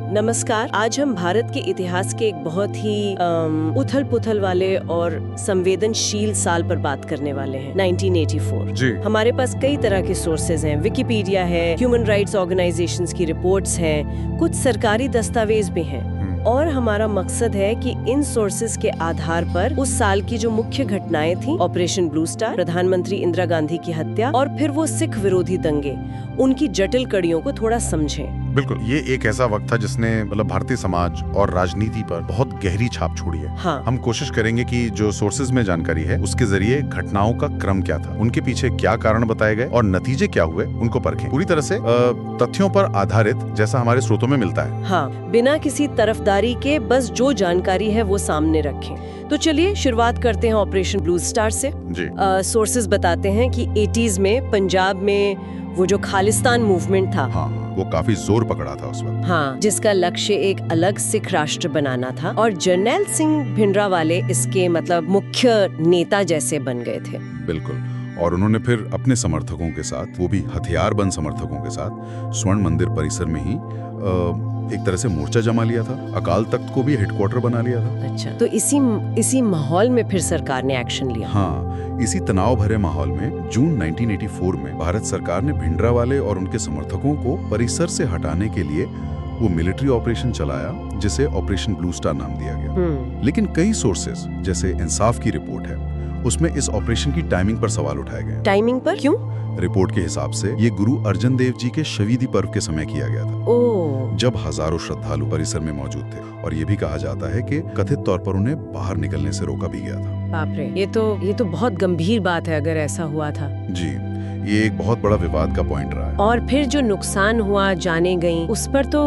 नमस्कार। आज हम भारत के इतिहास के एक बहुत ही उथल पुथल वाले और संवेदनशील साल पर बात करने वाले हैं, 1984। जी। हमारे पास कई तरह के सोर्सेज हैं, विकिपीडिया है, ह्यूमन राइट्स ऑर्गेनाइजेशंस की रिपोर्ट्स हैं, कुछ सरकारी दस्तावेज भी हैं। और हमारा मकसद है कि इन सोर्सेज के आधार पर उस साल की जो मुख्य घटनाएं थीं, ऑपरेशन ब्लू स्टार, प्रधानमंत्री इंदिरा गांधी की हत्या और फिर वो सिख विरोधी दंगे, उनकी जटिल कड़ियों को थोड़ा समझें। बिल्कुल, ये एक ऐसा वक्त था जिसने भारतीय समाज और राजनीति पर बहुत गहरी छाप छोड़ी है। हाँ। हम कोशिश करेंगे कि जो सोर्सेज में जानकारी है उसके जरिए घटनाओं का क्रम क्या था, उनके पीछे क्या कारण बताए गए और नतीजे क्या हुए, उनको परखें। पूरी तरह से तथ्यों पर आधारित, जैसा हमारे स्रोतों में मिलता है। हाँ, बिना किसी तरफदारी के बस जो जानकारी है वो सामने रखें। तो चलिए शुरुआत करते हैं ऑपरेशन ब्लू स्टार से। जी। सोर्सेज बताते हैं कि 80s में पंजाब में वो जो खालिस्तान मूवमेंट था, हाँ, वो काफी जोर पकड़ा था उस वक्त। हाँ, जिसका लक्ष्य एक अलग सिख राष्ट्र बनाना था और जर्नैल सिंह भिंडरावाले इसके मुख्य नेता जैसे बन गए थे। बिल्कुल, और उन्होंने फिर अपने समर्थकों के साथ, वो भी हथियारबंद समर्थकों के साथ, स्वर्ण मंदिर परिसर में ही एक तरह से मोर्चा जमा लिया था। अकाल तख्त को भी हेडक्वार्टर बना लिया था। अच्छा, तो इसी माहौल में फिर सरकार ने एक्शन लिया। हाँ, इसी तनाव भरे माहौल में जून 1984 में भारत सरकार ने भिंडरावाले और उनके समर्थकों को परिसर से हटाने के लिए वो मिलिट्री ऑपरेशन चलाया, जिसे ऑपरेशन ब्लू स्टार नाम दिया गया। लेकिन कई सोर्सेस, जैसे इंसाफ की रिपोर्ट है, उसमें इस ऑपरेशन की टाइमिंग पर सवाल उठाए गए। टाइमिंग पर क्यों? रिपोर्ट के हिसाब से ये गुरु अर्जन देव जी के शवीदी पर्व के समय किया गया था। ओह। जब हजारों श्रद्धालु परिसर में मौजूद थे, और ये भी कहा जाता है कि कथित तौर पर उन्हें बाहर निकलने से रोका भी गया था। बाप रे, ये तो बहुत गंभीर बात है अगर ऐसा हुआ था। जी, ये एक बहुत बड़ा विवाद का पॉइंट रहा है। और फिर जो नुकसान हुआ, जाने गई, उस पर तो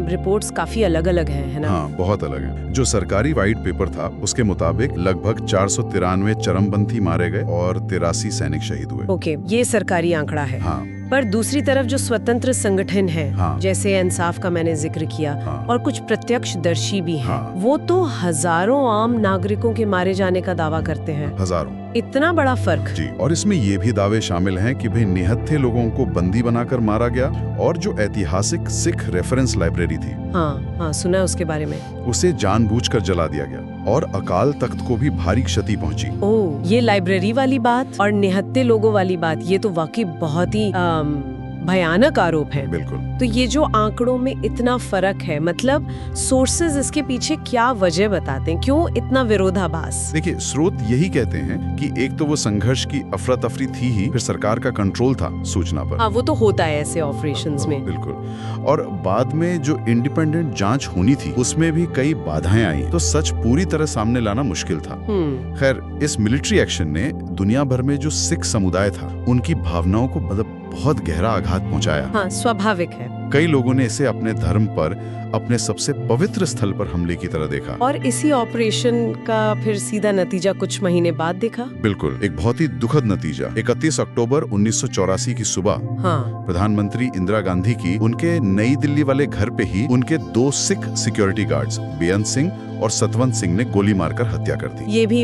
रिपोर्ट्स काफी अलग-अलग है ना? हाँ, बहुत अलग है। जो सरकारी व्हाइट पेपर था, उसके मुताबिक लगभग 493 चरमपंथी मारे गए और 83 सैनिक शहीद हुए। ओके, ये सरकारी आंकड़ा है। हाँ। पर दूसरी तरफ जो स्वतंत्र संगठन है, हाँ। जैसे इंसाफ का मैंने जिक्र किया, हाँ। और कुछ प्रत्यक्षदर्शी भी हैं, हाँ। वो तो हजारों आम नागरिकों के मारे जाने का दावा करते हैं। हजारों। इतना बड़ा फर्क। जी, और इसमें ये भी दावे शामिल हैं कि भाई निहत्थे लोगों को बंदी बनाकर मारा गया, और जो ऐतिहासिक सिख रेफरेंस लाइब्रेरी थी, हाँ, सुना है उसके बारे में, उसे जानबूझकर जला दिया गया, और अकाल तख्त को भी भारी क्षति पहुंची। ओह, ये लाइब्रेरी वाली बात और निहत्थे लोगों वाली बात, ये तो वाकई बहुत ही भयानक आरोप है। बिल्कुल। तो ये जो आंकड़ों में इतना फर्क है, सोर्सेज इसके पीछे क्या वजह बताते हैं, क्यों इतना विरोधाभास? देखिए, स्रोत यही कहते हैं कि एक तो वो संघर्ष की अफरा तफरी थी ही, फिर सरकार का कंट्रोल था सूचना पर। हाँ, वो तो होता है ऐसे ऑपरेशंस में। बिल्कुल। और बाद में जो इंडिपेंडेंट जांच होनी थी, उसमें भी कई बाधाएं आई, तो सच पूरी तरह सामने लाना मुश्किल था। खैर, इस मिलिट्री एक्शन ने दुनिया भर में जो सिख समुदाय था, उनकी भावनाओं को बहुत गहरा आघात पहुंचाया। हाँ, स्वाभाविक है। कई लोगों ने इसे अपने धर्म पर, अपने सबसे पवित्र स्थल पर हमले की तरह देखा। और इसी ऑपरेशन का फिर सीधा नतीजा कुछ महीने बाद देखा। बिल्कुल, एक बहुत ही दुखद नतीजा। 31 अक्टूबर 1984 की सुबह, हाँ, प्रधानमंत्री इंदिरा गांधी की उनके नई दिल्ली वाले घर पे ही उनके 2 सिख सिक्योरिटी गार्ड्स, बेअंत सिंह और सतवंत सिंह ने गोली मारकर हत्या कर दी। ये भी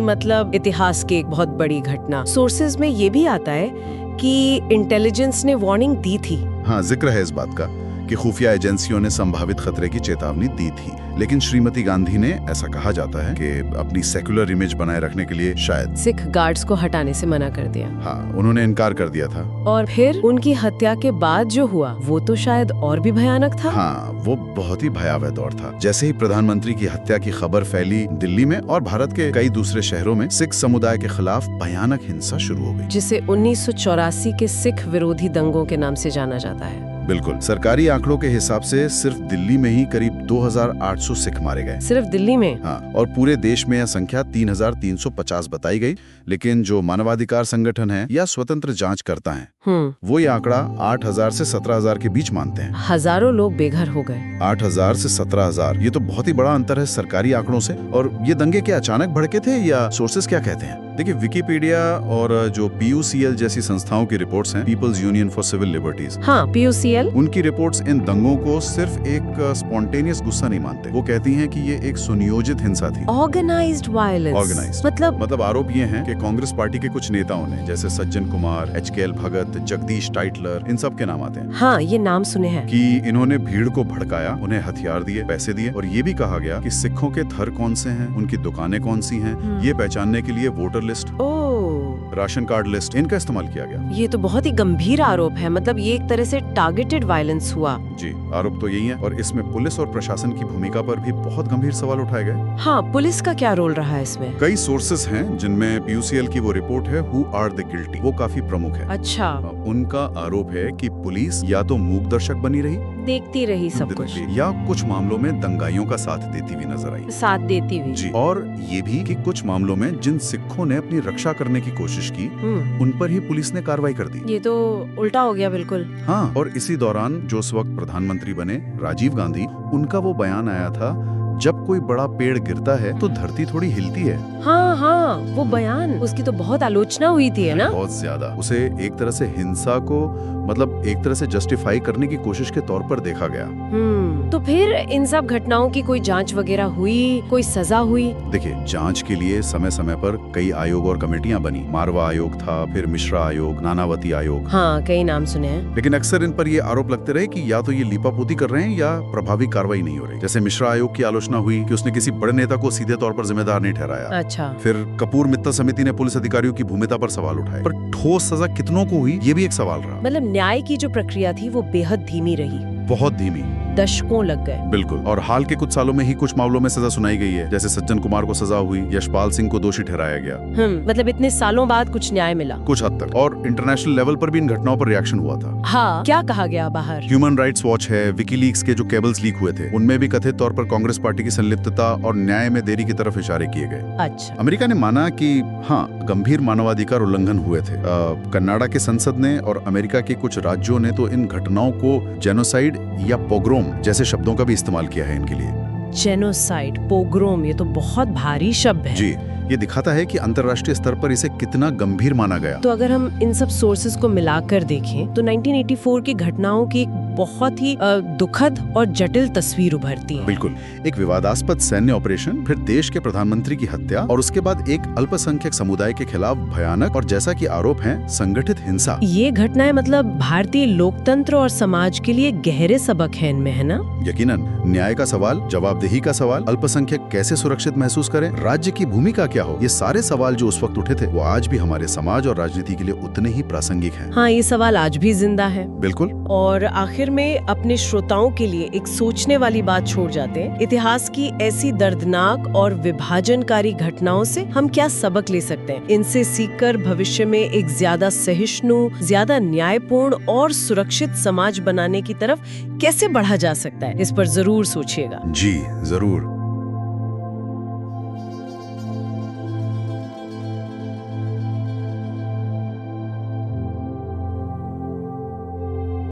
इतिहास की एक बहुत बड़ी घटना। सोर्सेज में ये भी आता है कि इंटेलिजेंस ने वार्निंग दी थी। हाँ, जिक्र है इस बात का कि खुफिया एजेंसियों ने संभावित खतरे की चेतावनी दी थी, लेकिन श्रीमती गांधी ने, ऐसा कहा जाता है कि अपनी सेक्युलर इमेज बनाए रखने के लिए शायद सिख गार्ड्स को हटाने से मना कर दिया। हाँ, उन्होंने इनकार कर दिया था। और फिर उनकी हत्या के बाद जो हुआ, वो तो शायद और भी भयानक था। हाँ, वो बहुत ही भयावह दौर था। जैसे ही प्रधानमंत्री की हत्या की खबर फैली दिल्ली में और भारत के कई दूसरे शहरों में, सिख समुदाय के खिलाफ भयानक हिंसा शुरू हो गई, जिसे 1984 के सिख विरोधी दंगों के नाम से जाना जाता है। बिल्कुल। सरकारी आंकड़ों के हिसाब से सिर्फ दिल्ली में ही करीब 2800 सिख मारे गए। सिर्फ दिल्ली में? हाँ, और पूरे देश में यह संख्या 3350 बताई गई, लेकिन जो मानवाधिकार संगठन है या स्वतंत्र जांच करता है, वो ये आंकड़ा 8000 से 17000 के बीच मानते हैं। हजारों लोग बेघर हो गए। 8000 से 17000, ये तो बहुत ही बड़ा अंतर है सरकारी आंकड़ों से। और ये दंगे क्या अचानक भड़के थे, या सोर्सेस क्या कहते हैं? देखिए, विकिपीडिया और जो PUCL जैसी संस्थाओं की रिपोर्ट्स हैं, People's Union for Civil Liberties, हाँ, PUCL PUCL? उनकी रिपोर्ट्स इन दंगों को सिर्फ एक स्पॉन्टेनियस गुस्सा नहीं मानते। वो कहती हैं कि ये एक सुनियोजित हिंसा थी। Organised violence. Organized। मतलब आरोप ये हैं कि कांग्रेस पार्टी के कुछ नेताओं ने, जैसे सज्जन कुमार, HKL भगत, जगदीश टाइटलर, इन सब के नाम आते हैं, हाँ ये नाम सुने हैं। कि इन्होंने भीड़ को भड़काया, उन्हें हथियार दिए, पैसे दिए, और ये भी कहा गया कि सिखों के थर कौन से हैं, उनकी दुकानें कौन सी हैं, ये पहचानने के लिए voter list, ration card list, इनका इस्तेमाल किया गया। ये तो बहुत ही गंभीर आरोप है। मतलब ये एक तरह से टारगेटेड वायलेंस हुआ। जी, आरोप तो यही है, और इसमें पुलिस और प्रशासन की भूमिका पर भी बहुत गंभीर सवाल उठाए गए। हाँ, पुलिस का क्या रोल रहा है इसमें? कई सोर्सेस हैं जिनमें PUCL की वो रिपोर्ट है हु आर द गिल्टी, वो काफी प्रमुख है। अच्छा। उनका आरोप है कि पुलिस या तो मूक दर्शक बनी रही, देखती रही सब कुछ, या कुछ मामलों में दंगाइयों का साथ देती हुई नजर आई। साथ देती हुई जी, और ये भी कि कुछ मामलों में जिन सिखों ने अपनी रक्षा करने की कोशिश की, उन पर ही पुलिस ने कार्रवाई कर दी। ये तो उल्टा हो गया बिल्कुल। हाँ, और इसी दौरान जो उस वक्त प्रधानमंत्री बने राजीव गांधी, उनका वो बयान आया था, जब कोई बड़ा पेड़ गिरता है तो धरती थोड़ी हिलती है। हाँ हाँ, वो बयान, उसकी तो बहुत आलोचना हुई थी, है ना? बहुत ज्यादा। उसे एक तरह से हिंसा को, मतलब एक तरह से जस्टिफाई करने की कोशिश के तौर पर देखा गया। तो फिर इन सब घटनाओं की कोई जांच वगैरह हुई, कोई सजा हुई? देखिए, जांच के लिए समय समय पर कई आयोग और कमेटियां बनी। मारवा आयोग था, फिर मिश्रा आयोग, नानावती आयोग। हाँ, कई नाम सुने हैं। लेकिन अक्सर इन पर ये आरोप लगते रहे कि या तो ये लीपापोती कर रहे हैं या प्रभावी कार्रवाई नहीं हो रही। जैसे मिश्रा आयोग की आलोचना हुई कि उसने किसी बड़े नेता को सीधे तौर पर जिम्मेदार नहीं ठहराया। अच्छा। फिर कपूर मित्तल समिति ने पुलिस अधिकारियों की भूमिका पर सवाल उठाए, पर ठोस सजा कितनों को हुई, ये भी एक सवाल रहा। मतलब न्याय की जो प्रक्रिया थी वो बेहद धीमी रही, बहुत धीमी, दशकों लग गए। बिल्कुल। और हाल के कुछ सालों में ही कुछ मामलों में सजा सुनाई गई है। जैसे सज्जन कुमार को सजा हुई, यशपाल सिंह को दोषी ठहराया गया। मतलब इतने सालों बाद कुछ न्याय मिला कुछ हद तक। और इंटरनेशनल लेवल पर भी इन घटनाओं पर रिएक्शन हुआ था। हाँ, क्या कहा गया बाहर? ह्यूमन राइट्स वॉच है, विकीलीक्स के जो केबल्स लीक हुए थे, उनमें भी कथित तौर पर कांग्रेस पार्टी की संलिप्तता और न्याय में देरी की तरफ इशारे किए गए। अच्छा। अमेरिका ने माना कि हाँ, गंभीर मानवाधिकार उल्लंघन हुए थे। कनाडा के संसद ने और अमेरिका के कुछ राज्यों ने तो इन घटनाओं को जेनोसाइड या पोग्रोम जैसे शब्दों का भी इस्तेमाल किया है इनके लिए। जेनोसाइड, पोग्रोम, ये तो बहुत भारी शब्द है। जी, ये दिखाता है कि अंतर्राष्ट्रीय स्तर पर इसे कितना गंभीर माना गया। तो अगर हम इन सब सोर्सेज को मिलाकर देखें तो 1984 की घटनाओं की एक बहुत ही दुखद और जटिल तस्वीर उभरती है। बिल्कुल। एक विवादास्पद सैन्य ऑपरेशन, फिर देश के प्रधानमंत्री की हत्या, और उसके बाद एक अल्पसंख्यक समुदाय के खिलाफ भयानक और, जैसा कि आरोप है, संगठित हिंसा। ये घटनाएं मतलब भारतीय लोकतंत्र और समाज के लिए गहरे सबक हैं इनमें, है ना? यकीनन। न्याय का सवाल, जवाबदेही का सवाल, अल्पसंख्यक कैसे सुरक्षित महसूस करें, राज्य की भूमिका क्या हो, ये सारे सवाल जो उस वक्त उठे थे वो आज भी हमारे समाज और राजनीति के लिए उतने ही प्रासंगिक हैं। हाँ, ये सवाल आज भी जिंदा है। बिल्कुल। और आखिर में अपने श्रोताओं के लिए एक सोचने वाली बात छोड़ जाते हैं। इतिहास की ऐसी दर्दनाक और विभाजनकारी घटनाओं से हम क्या सबक ले सकते हैं? इनसे सीखकर भविष्य में एक ज्यादा सहिष्णु, ज्यादा न्यायपूर्ण और सुरक्षित समाज बनाने की तरफ कैसे बढ़ा जा सकता है, इस पर जरूर सोचिएगा। जी, जरूर।